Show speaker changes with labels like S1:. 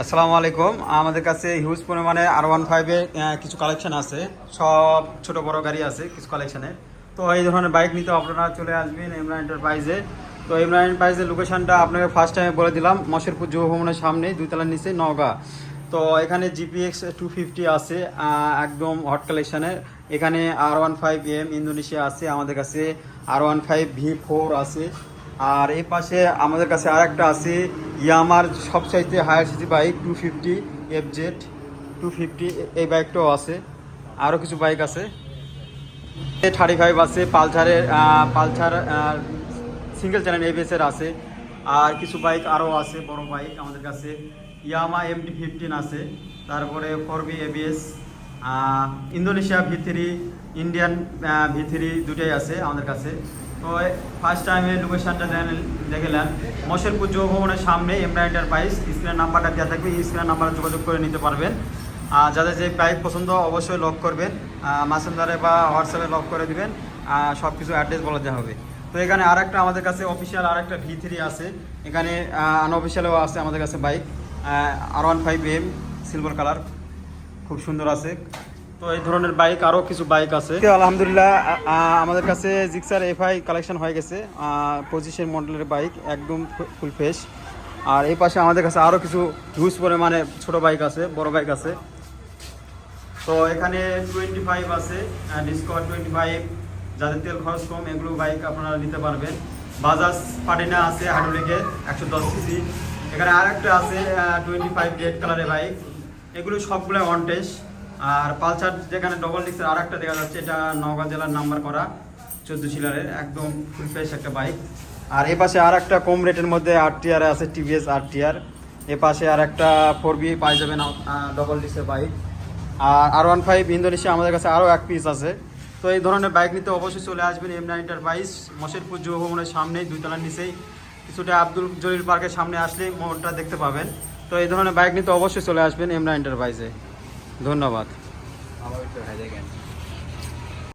S1: আসসালামু আলাইকুম। আমাদের কাছে হিউজ পরিমাণে R15 এর কিছু কালেকশন আছে, সব ছোট বড় গাড়ি আছে কিছু কালেকশনে। তো এই ধরনের বাইক নিতে আপনারা চলে আসবেন ইমরান এন্টারপ্রাইজে। তো ইমরান এন্টারপ্রাইজের লোকেশনটা আপনাকে ফার্স্ট টাইমে বলে দিলাম, মশেরপুর যুব ভবনের সামনে, 2 তলার নিচে, নওগাঁ। তো এখানে GPX 250 আছে, একদম হট কালেকশনের। এখানে R15M ইন্দোনেশিয়া আছে আমাদের কাছে, R15 V4 আছে। আর এই পাশে আমাদের কাছে আর একটা আছে ইয়ামার সবচাইতে হায়ার সিসি বাইক 250 FZ 250, এই বাইকটাও আছে। আরও কিছু বাইক আছে, 35 আছে, পালসার সিঙ্গেল চ্যানেল ABS-এর আছে। আর কিছু বাইক আরও আছে, বড় বাইক আমাদের কাছে ইয়ামা MT-15 আছে, তারপরে 4B ABS, Indonesia V3, Indian V3 দুটাই আছে আমাদের কাছে। তো ফার্স্ট টাইমে লোকেশনটা দেখলেন মশেরপুর যুব ভবনের সামনে ইমরান এন্টারপ্রাইজ। স্ক্রিনের নাম্বারটা দেওয়া থাকবে, এই স্ক্রিনের নাম্বারে যোগাযোগ করে নিতে পারবেন। যাদের যে বাইক পছন্দ অবশ্যই লক করবেন, মেসেঞ্জারে বা হোয়াটসঅ্যাপে লক করে দিবেন, সব কিছু অ্যাড্রেস বলে দেওয়া হবে। তো এখানে আরেকটা আমাদের কাছে অফিসিয়াল আরেকটা V3 আছে, এখানে আনঅফিসিয়ালও আছে আমাদের কাছে বাইক, R15M সিলভার কালার, খুব সুন্দর আছে। তো এই ধরনের বাইক আরও কিছু বাইক আছে। আলহামদুলিল্লাহ আমাদের কাছে জিক্সার FI কালেকশন হয়ে গেছে, 25 মডেলের বাইক, একদম ফুল ফ্রেশ। আর এই পাশে আমাদের কাছে আরও কিছু হিউজ পরিমাণে ছোট বাইক আছে, বড় বাইক আছে। তো এখানে 25 আছে, ডিসকভার 25, যাদের তেল খরচ কম এগুলো বাইক আপনারা নিতে পারবেন। বাজাজ পাটিনা আছে হাইড্রোলিকের 110 সিসি। এখানে আরেকটা আছে 25 রেড কালারের বাইক, এগুলো সবগুলো অন টেস্ট। আর পালসার যেখানে ডবল ডিস্কের আরেকটা দেখা যাচ্ছে, এটা নওগাঁ জেলার নাম্বার করা, 14 সিলারের, একদম ফুল ফ্রেশ একটা বাইক। আর এ পাশে আর একটা কম রেটের মধ্যে RTR আছে, TVS RTR। এ পাশে আর একটা 4B পাই যাবেন, ডবল ডিস্কের বাইক। আর R15 ইন্দোনেশিয়া আমাদের কাছে আরও এক পিস আছে। তো এই ধরনের বাইক নিতে অবশ্যই চলে আসবেন ইমরান এন্টারপ্রাইজ, মশেরপুর যুব ভবনের সামনেই, 2 তলার নিচেই, কিছুটা আব্দুল জলিল পার্কের সামনে আসলে মোড়টা দেখতে পাবেন। তো এই ধরনের বাইক নিতে অবশ্যই চলে আসবেন ইমরান এন্টারপ্রাইজে। ধন্যবাদ।